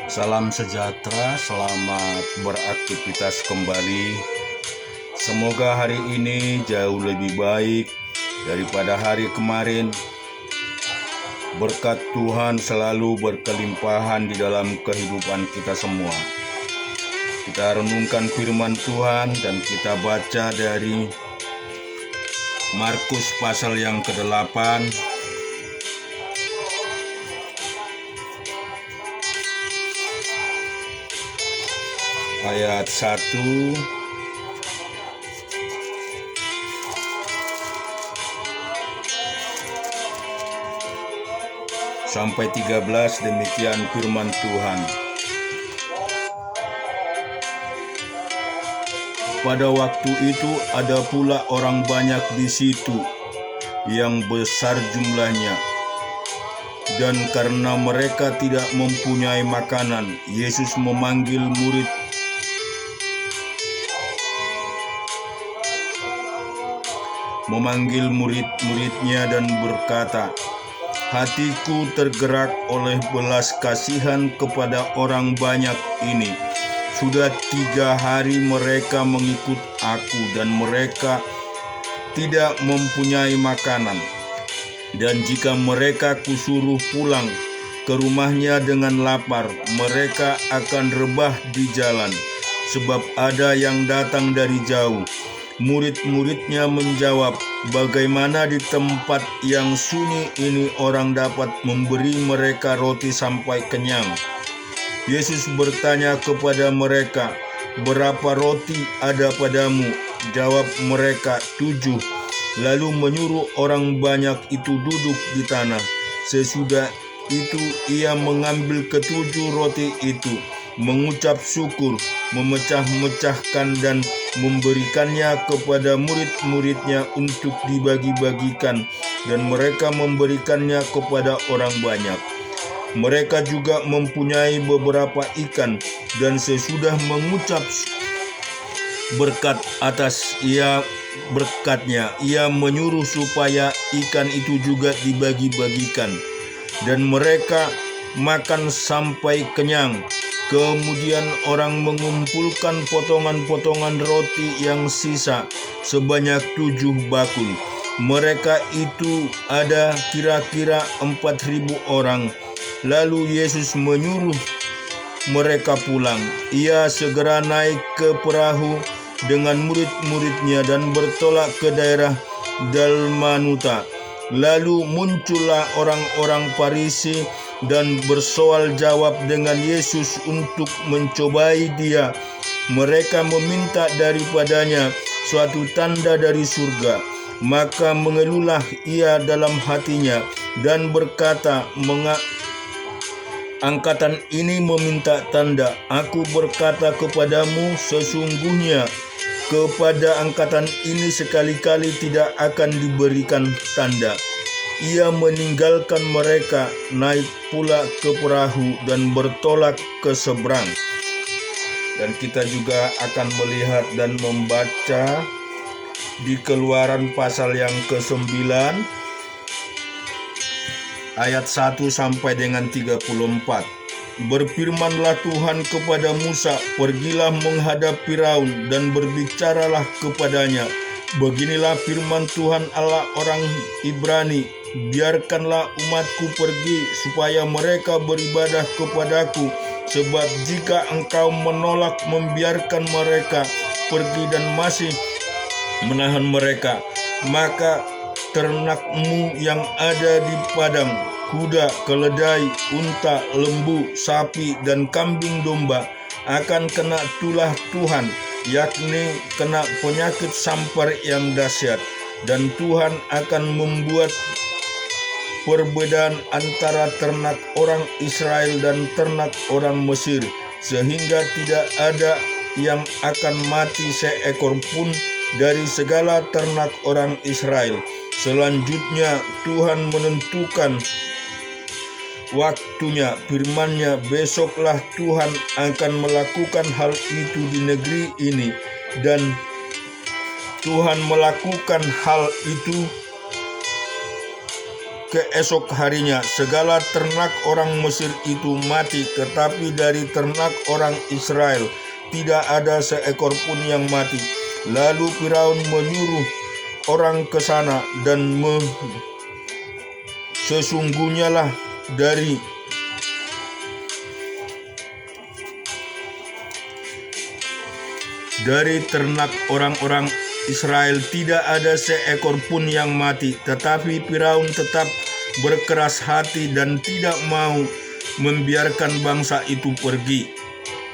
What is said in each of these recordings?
Salam sejahtera, selamat beraktivitas kembali. Semoga hari ini jauh lebih baik daripada hari kemarin. Berkat Tuhan selalu berkelimpahan di dalam kehidupan kita semua. Kita renungkan firman Tuhan dan kita baca dari Markus pasal yang ke-8 ayat 1 sampai 13. Demikian firman Tuhan. Pada waktu itu ada pula orang banyak di situ yang besar jumlahnya, dan karena mereka tidak mempunyai makanan, Yesus memanggil murid-muridnya dan berkata, "Hatiku tergerak oleh belas kasihan kepada orang banyak ini. Sudah 3 hari mereka mengikut aku dan mereka tidak mempunyai makanan. Dan jika mereka kusuruh pulang ke rumahnya dengan lapar, mereka akan rebah di jalan, sebab ada yang datang dari jauh." Murid-muridnya menjawab, "Bagaimana di tempat yang sunyi ini orang dapat memberi mereka roti sampai kenyang?" Yesus bertanya kepada mereka, "Berapa roti ada padamu?" Jawab mereka, 7. Lalu menyuruh orang banyak itu duduk di tanah. Sesudah itu ia mengambil ke-7 roti itu, mengucap syukur, memecah-mecahkan dan memberikannya kepada murid-muridnya untuk dibagi-bagikan, dan mereka memberikannya kepada orang banyak. Mereka juga mempunyai beberapa ikan, dan sesudah mengucap berkat atas berkatnya, ia menyuruh supaya ikan itu juga dibagi-bagikan, dan mereka makan sampai kenyang. Kemudian orang mengumpulkan potongan-potongan roti yang sisa sebanyak 7 bakul. Mereka itu ada kira-kira 4.000 orang. Lalu Yesus menyuruh mereka pulang. Ia segera naik ke perahu dengan murid-muridnya dan bertolak ke daerah Dalmanuta. Lalu muncullah orang-orang Farisi dan bersoal jawab dengan Yesus untuk mencobai dia. Mereka meminta daripadanya suatu tanda dari surga. Maka mengeluhlah ia dalam hatinya dan berkata, "Angkatan ini meminta tanda. Aku berkata kepadamu, sesungguhnya kepada angkatan ini sekali-kali tidak akan diberikan tanda." Ia meninggalkan mereka, naik pula ke perahu dan bertolak ke seberang. Dan kita juga akan melihat dan membaca di Keluaran pasal yang ke-9 ayat 1 sampai dengan 34. Berfirmanlah Tuhan kepada Musa, "Pergilah menghadap Firaun dan berbicaralah kepadanya. Beginilah firman Tuhan Allah orang Ibrani, biarkanlah umatku pergi supaya mereka beribadah kepadaku. Sebab jika engkau menolak membiarkan mereka pergi dan masih menahan mereka, maka ternakmu yang ada di padang, kuda, keledai, unta, lembu, sapi, dan kambing domba akan kena tulah Tuhan, yakni kena penyakit sampar yang dahsyat. Dan Tuhan akan membuat perbedaan antara ternak orang Israel dan ternak orang Mesir, sehingga tidak ada yang akan mati seekor pun dari segala ternak orang Israel. Selanjutnya Tuhan menentukan waktunya, firman-Nya, besoklah Tuhan akan melakukan hal itu di negeri ini, dan Tuhan melakukan hal itu keesok harinya segala ternak orang Mesir itu mati, tetapi dari ternak orang Israel tidak ada seekor pun yang mati. Lalu Firaun menyuruh orang ke sana, dan sesungguhnya lah dari ternak orang-orang Israel tidak ada seekor pun yang mati. Tetapi Firaun tetap berkeras hati dan tidak mau membiarkan bangsa itu pergi.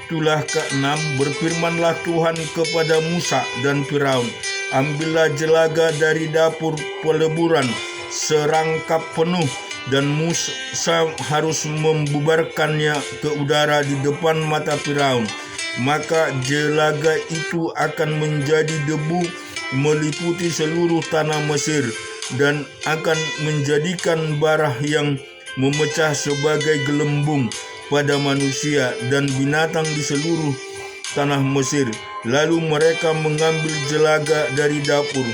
Itulah keenam, berfirmanlah Tuhan kepada Musa dan Firaun, ambillah jelaga dari dapur peleburan serangkap penuh, dan Musa harus membubarkannya ke udara di depan mata Firaun. Maka jelaga itu akan menjadi debu meliputi seluruh tanah Mesir, dan akan menjadikan barah yang memecah sebagai gelembung pada manusia dan binatang di seluruh tanah Mesir. Lalu mereka mengambil jelaga dari dapur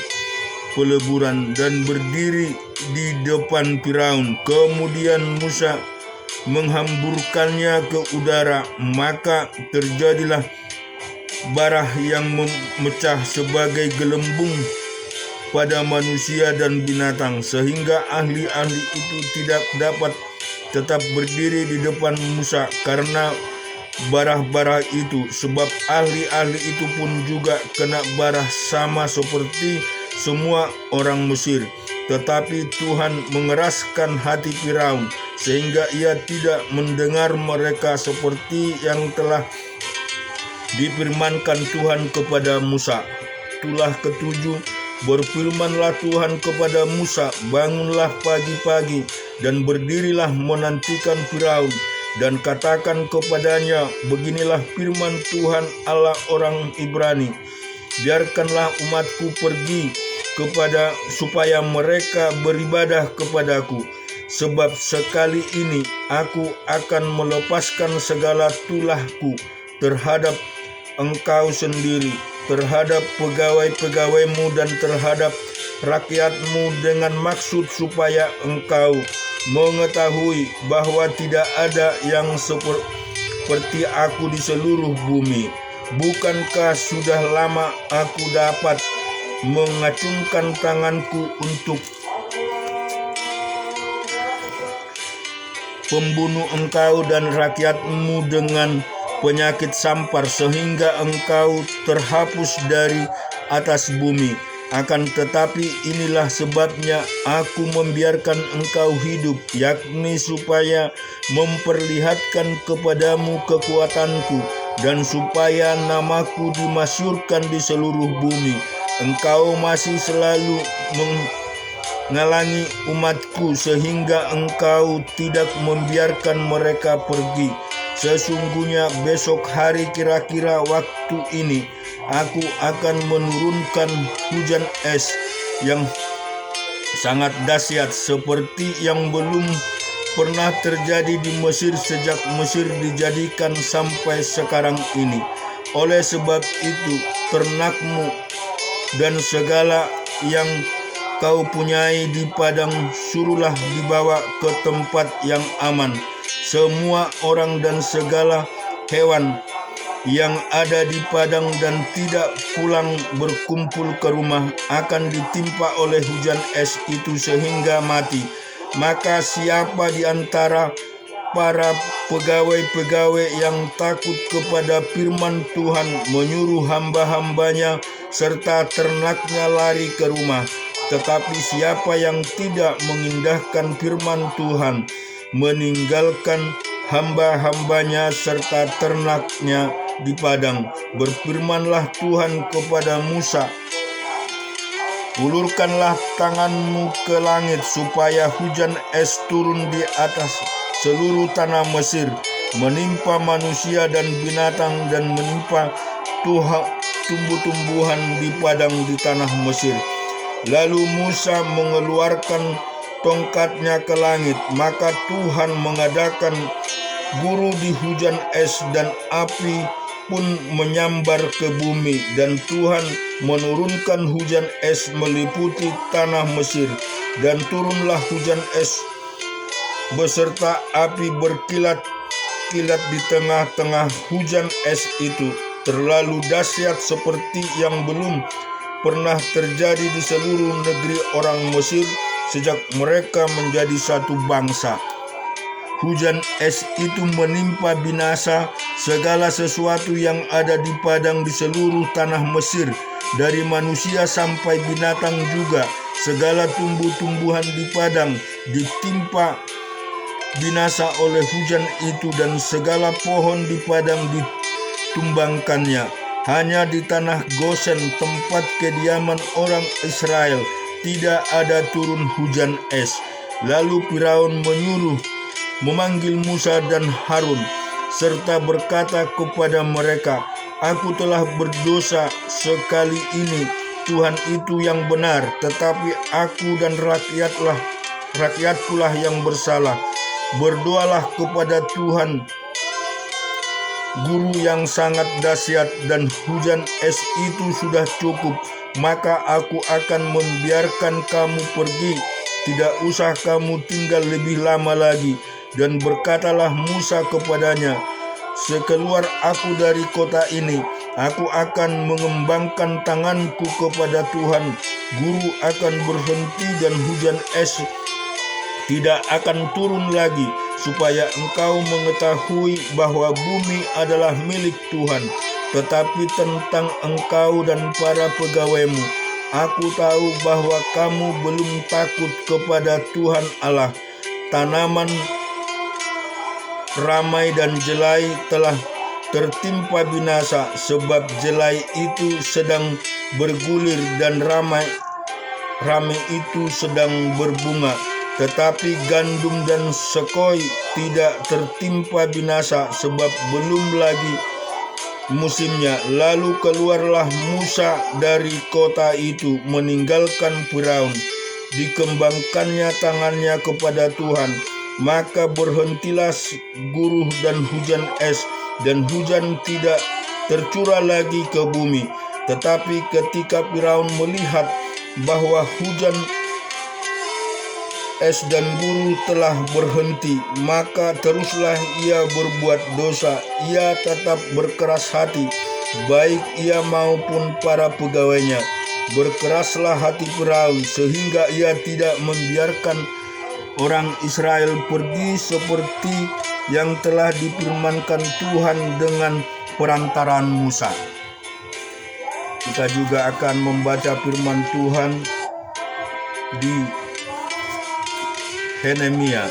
peleburan dan berdiri di depan Firaun. Kemudian Musa menghamburkannya ke udara, maka terjadilah barah yang memecah sebagai gelembung pada manusia dan binatang, sehingga ahli-ahli itu tidak dapat tetap berdiri di depan Musa karena barah-barah itu, sebab ahli-ahli itu pun juga kena barah sama seperti semua orang Mesir. Tetapi Tuhan mengeraskan hati Firaun sehingga ia tidak mendengar mereka seperti yang telah difirmankan Tuhan kepada Musa. Itulah ketujuh, berfirmanlah Tuhan kepada Musa, bangunlah pagi-pagi dan berdirilah menantikan Firaun, dan katakan kepadanya, beginilah firman Tuhan Allah orang Ibrani, biarkanlah umatku pergi supaya mereka beribadah kepadaku, sebab sekali ini aku akan melepaskan segala tulahku terhadap engkau sendiri, terhadap pegawai-pegawaimu dan terhadap rakyatmu, dengan maksud supaya engkau mengetahui bahwa tidak ada yang seperti aku di seluruh bumi. Bukankah sudah lama aku dapat mengacungkan tanganku untuk pembunuh engkau dan rakyatmu dengan penyakit sampar, sehingga engkau terhapus dari atas bumi. Akan tetapi inilah sebabnya aku membiarkan engkau hidup, yakni supaya memperlihatkan kepadamu kekuatanku, dan supaya namaku dimasyhurkan di seluruh bumi. Engkau masih selalu menghalangi umatku, sehingga engkau tidak membiarkan mereka pergi. Sesungguhnya besok hari kira-kira waktu ini aku akan menurunkan hujan es yang sangat dahsyat seperti yang belum pernah terjadi di Mesir sejak Mesir dijadikan sampai sekarang ini. Oleh sebab itu ternakmu dan segala yang kau punyai di padang suruhlah dibawa ke tempat yang aman. Semua orang dan segala hewan yang ada di padang dan tidak pulang berkumpul ke rumah akan ditimpa oleh hujan es itu sehingga mati. Maka siapa di antara para pegawai-pegawai yang takut kepada firman Tuhan menyuruh hamba-hambanya serta ternaknya lari ke rumah? Tetapi siapa yang tidak mengindahkan firman Tuhan, meninggalkan hamba-hambanya serta ternaknya di padang, berfirmanlah Tuhan kepada Musa, ulurkanlah tanganmu ke langit supaya hujan es turun di atas seluruh tanah Mesir, menimpa manusia dan binatang, dan menimpa tumbuh-tumbuhan di padang di tanah Mesir. Lalu Musa mengeluarkan tongkatnya ke langit, maka Tuhan mengadakan guru di hujan es, dan api pun menyambar ke bumi, dan Tuhan menurunkan hujan es meliputi tanah Mesir dan turunlah hujan es beserta api berkilat-kilat di tengah-tengah hujan es itu, terlalu dahsyat seperti yang belum pernah terjadi di seluruh negeri orang Mesir sejak mereka menjadi satu bangsa. Hujan es itu menimpa binasa segala sesuatu yang ada di padang di seluruh tanah Mesir, dari manusia sampai binatang juga. Segala tumbuh-tumbuhan di padang ditimpa binasa oleh hujan itu, dan segala pohon di padang ditumbangkannya. Hanya di tanah Gosen, tempat kediaman orang Israel, tidak ada turun hujan es. Lalu Firaun memanggil Musa dan Harun, serta berkata kepada mereka, "Aku telah berdosa sekali ini, Tuhan itu yang benar, tetapi aku dan rakyatkulah yang bersalah. Berdoalah kepada Tuhan guru yang sangat dahsyat, dan hujan es itu sudah cukup, maka aku akan membiarkan kamu pergi. Tidak usah kamu tinggal lebih lama lagi." Dan berkatalah Musa kepadanya, "Sekeluar aku dari kota ini, aku akan mengembangkan tanganku kepada Tuhan. Guru akan berhenti dan hujan es tidak akan turun lagi, supaya engkau mengetahui bahwa bumi adalah milik Tuhan. Tetapi tentang engkau dan para pegawaimu, aku tahu bahwa kamu belum takut kepada Tuhan Allah. Tanaman ramai dan jelai telah tertimpa binasa, sebab jelai itu sedang bergulir dan ramai itu sedang berbunga. Tetapi gandum dan sekoi tidak tertimpa binasa, sebab belum lagi musimnya." Lalu keluarlah Musa dari kota itu, meninggalkan Firaun. Dikembangkannya tangannya kepada Tuhan, maka berhentilah guruh dan hujan es, dan hujan tidak tercurah lagi ke bumi. Tetapi ketika Firaun melihat bahwa hujan es dan guru telah berhenti, maka teruslah ia berbuat dosa. Ia tetap berkeras hati, baik ia maupun para pegawainya. Berkeraslah hati Firaun, sehingga ia tidak membiarkan orang Israel pergi seperti yang telah difirmankan Tuhan dengan perantaraan Musa. Kita juga akan membaca firman Tuhan di Nehemia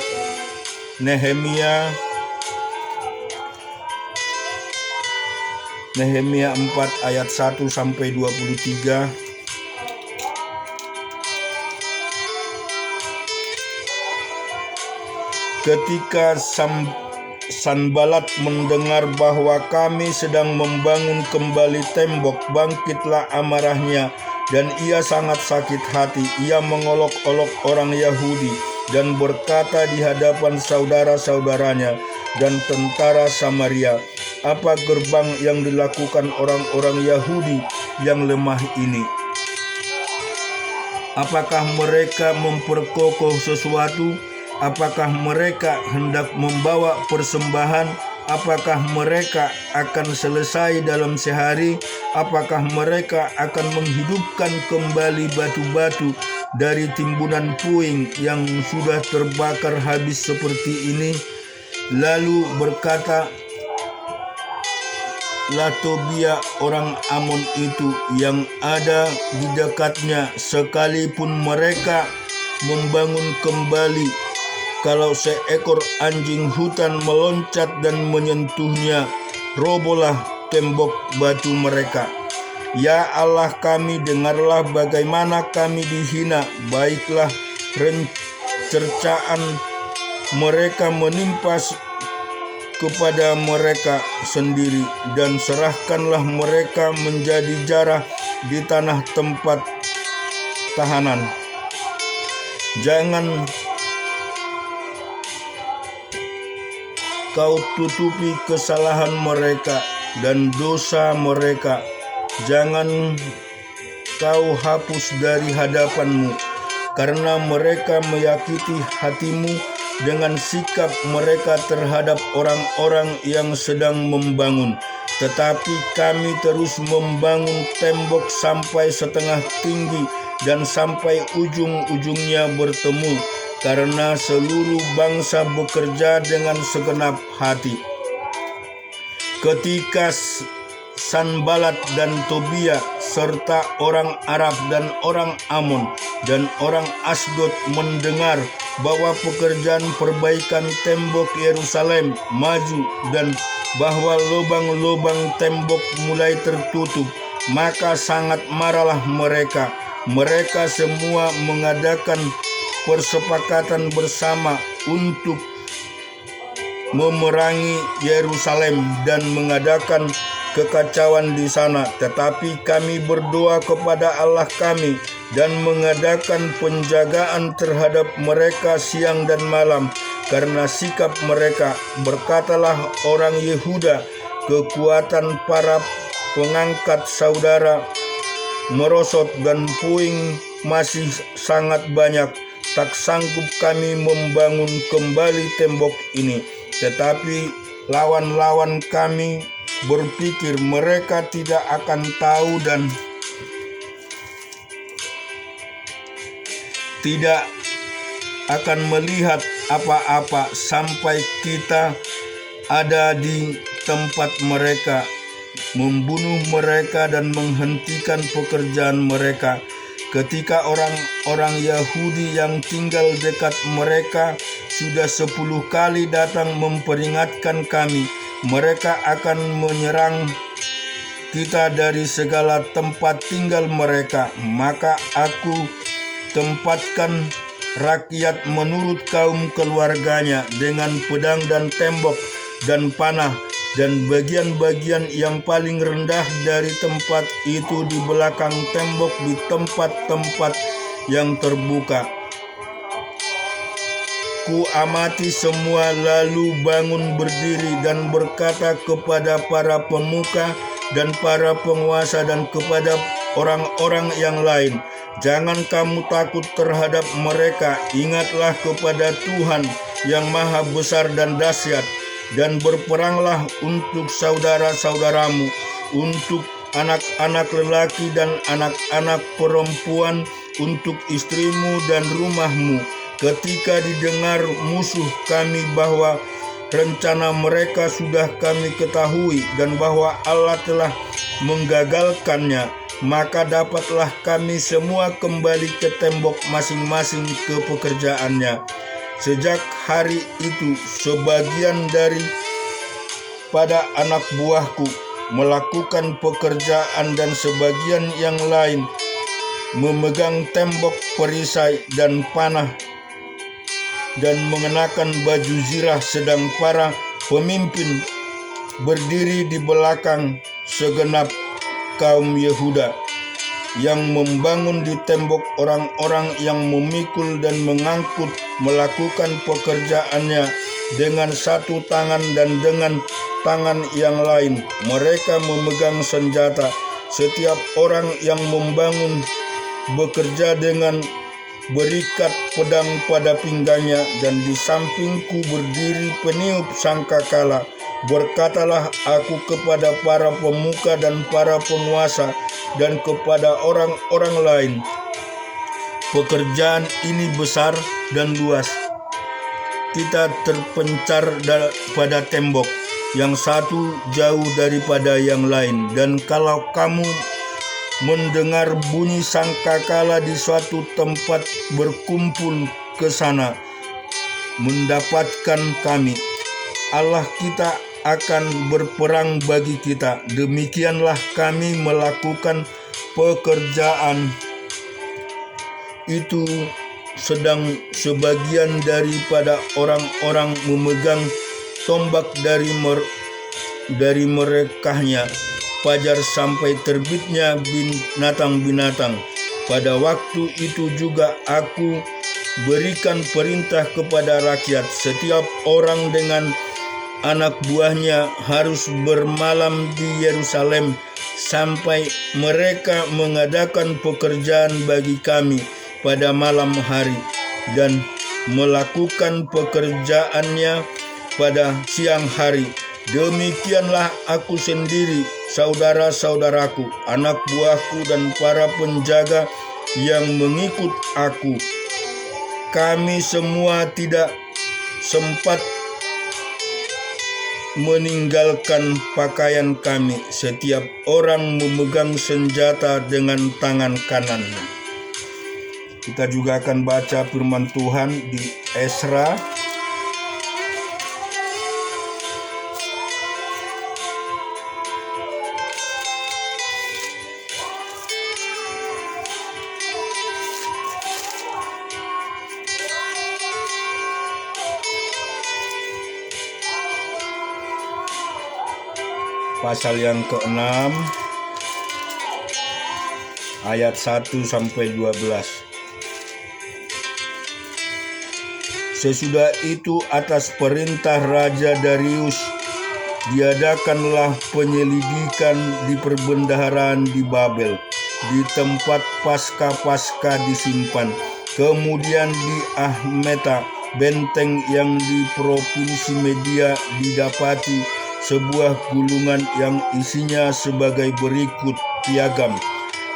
4 ayat 1 sampai 23. Ketika Sanbalat mendengar bahwa kami sedang membangun kembali tembok, bangkitlah amarahnya, dan ia sangat sakit hati. Ia mengolok-olok orang Yahudi dan berkata di hadapan saudara-saudaranya dan tentara Samaria, "Apa gerbang yang dilakukan orang-orang Yahudi yang lemah ini? Apakah mereka memperkokoh sesuatu? Apakah mereka hendak membawa persembahan? Apakah mereka akan selesai dalam sehari? Apakah mereka akan menghidupkan kembali batu-batu dari timbunan puing yang sudah terbakar habis seperti ini?" Lalu berkatalah Tobia orang Amon itu yang ada di dekatnya, "Sekalipun mereka membangun kembali, kalau seekor anjing hutan meloncat dan menyentuhnya, robohlah tembok batu mereka. Ya Allah kami, dengarlah bagaimana kami dihina. Baiklah cercaan mereka menimpa kepada mereka sendiri, dan serahkanlah mereka menjadi jarah di tanah tempat tahanan. Jangan kau tutupi kesalahan mereka dan dosa mereka. Jangan kau hapus dari hadapanmu. karena mereka menyakiti hatimu dengan sikap mereka terhadap orang-orang yang sedang membangun. Tetapi kami terus membangun tembok sampai setengah tinggi dan sampai ujung-ujungnya bertemu, karena seluruh bangsa bekerja dengan segenap hati. Ketika Sanbalat dan Tobia serta orang Arab dan orang Amon dan orang Asdod mendengar bahwa pekerjaan perbaikan tembok Yerusalem maju dan bahwa lubang-lubang tembok mulai tertutup, maka sangat marahlah mereka. Mereka semua mengadakan persepakatan bersama untuk memerangi Yerusalem dan mengadakan kekacauan di sana. Tetapi kami berdoa kepada Allah kami dan mengadakan penjagaan terhadap mereka siang dan malam karena sikap mereka. Berkatalah orang Yehuda, kekuatan para pengangkat saudara merosot dan puing masih sangat banyak. Tak sanggup kami membangun kembali tembok ini. Tetapi lawan-lawan kami berpikir mereka tidak akan tahu dan tidak akan melihat apa-apa sampai kita ada di tempat mereka, membunuh mereka dan menghentikan pekerjaan mereka. Ketika orang-orang Yahudi yang tinggal dekat mereka sudah 10 kali datang memperingatkan kami, mereka akan menyerang kita dari segala tempat tinggal mereka. Maka aku tempatkan rakyat menurut kaum keluarganya dengan pedang dan tembok dan panah, dan bagian-bagian yang paling rendah dari tempat itu di belakang tembok di tempat-tempat yang terbuka. Ku amati semua lalu bangun berdiri dan berkata kepada para pemuka dan para penguasa dan kepada orang-orang yang lain, jangan kamu takut terhadap mereka. Ingatlah kepada Tuhan yang maha besar dan dahsyat, dan berperanglah untuk saudara-saudaramu, untuk anak-anak lelaki dan anak-anak perempuan, untuk istrimu dan rumahmu. Ketika didengar musuh kami bahwa rencana mereka sudah kami ketahui dan bahwa Allah telah menggagalkannya, maka dapatlah kami semua kembali ke tembok masing-masing ke pekerjaannya. Sejak hari itu sebagian daripada anak buahku melakukan pekerjaan dan sebagian yang lain memegang tembok perisai dan panah dan mengenakan baju zirah, sedang para pemimpin berdiri di belakang segenap kaum Yehuda yang membangun di tembok. Orang-orang yang memikul dan mengangkut melakukan pekerjaannya dengan satu tangan dan dengan tangan yang lain mereka memegang senjata. Setiap orang yang membangun bekerja dengan berikat pedang pada pinggangnya, dan di sampingku berdiri peniup sangkakala. Berkatalah aku kepada para pemuka dan para penguasa dan kepada orang-orang lain, pekerjaan ini besar dan luas. Kita terpencar pada tembok, yang satu jauh daripada yang lain. Dan kalau kamu mendengar bunyi sangkakala di suatu tempat, berkumpul ke sana mendapatkan kami. Allah kita akan berperang bagi kita. Demikianlah kami melakukan pekerjaan itu, sedang sebagian daripada orang-orang memegang tombak dari merekahnya fajar sampai terbitnya binatang-binatang. Pada waktu itu juga aku berikan perintah kepada rakyat, setiap orang dengan anak buahnya harus bermalam di Yerusalem sampai mereka mengadakan pekerjaan bagi kami. pada malam hari dan melakukan pekerjaannya pada siang hari. Demikianlah aku sendiri, saudara-saudaraku, anak buahku dan para penjaga yang mengikut aku. Kami semua tidak sempat meninggalkan pakaian kami. Setiap orang memegang senjata dengan tangan kanannya. Kita juga akan baca firman Tuhan di Esra pasal yang ke-6 ayat 1-12. Sesudah itu atas perintah Raja Darius diadakanlah penyelidikan di perbendaharaan di Babel, di tempat pasca-pasca disimpan. Kemudian di Ahmeta, benteng yang di provinsi Media, didapati sebuah gulungan yang isinya sebagai berikut piagam.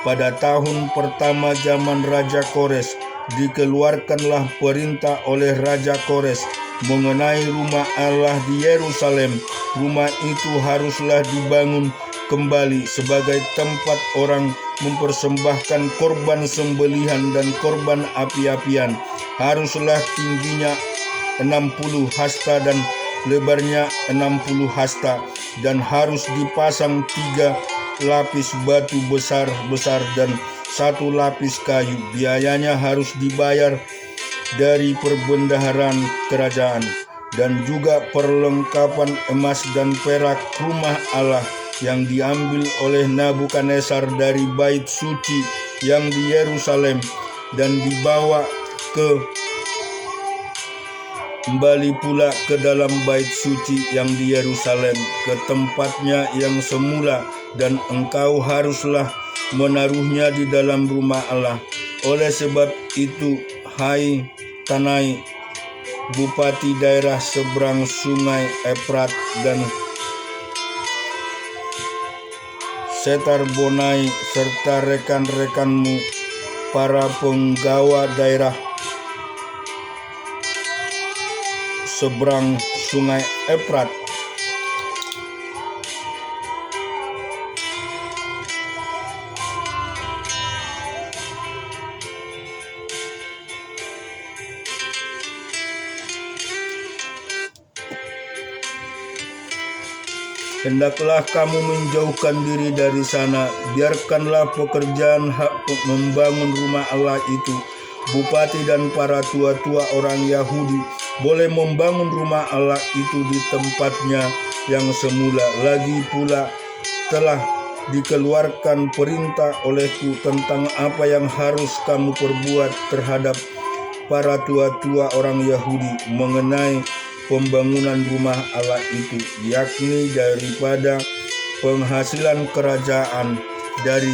Pada tahun pertama zaman Raja Kores, dikeluarkanlah perintah oleh Raja Kores mengenai rumah Allah di Yerusalem. Rumah itu haruslah dibangun kembali sebagai tempat orang mempersembahkan korban sembelihan dan korban api-apian. Haruslah tingginya 60 hasta dan lebarnya 60 hasta, dan harus dipasang 3 lapis batu besar-besar dan 1 lapis kayu. Biayanya harus dibayar dari perbendaharaan kerajaan, dan juga perlengkapan emas dan perak rumah Allah yang diambil oleh Nabukadnezar dari bait suci yang di Yerusalem dan dibawa kembali pula ke dalam bait suci yang di Yerusalem, ke tempatnya yang semula, dan engkau haruslah menaruhnya di dalam rumah Allah. Oleh sebab itu, hai Tanai, bupati daerah seberang sungai Efrat, dan Setar-Bonai, serta rekan-rekanmu, para penggawa daerah seberang sungai Efrat, hendaklah kamu menjauhkan diri dari sana. Biarkanlah pekerjaan hak membangun rumah Allah itu. Bupati dan para tua-tua orang Yahudi boleh membangun rumah Allah itu di tempatnya yang semula. Lagi pula telah dikeluarkan perintah olehku tentang apa yang harus kamu perbuat terhadap para tua-tua orang Yahudi mengenai pembangunan rumah Allah itu, yakni daripada penghasilan kerajaan, dari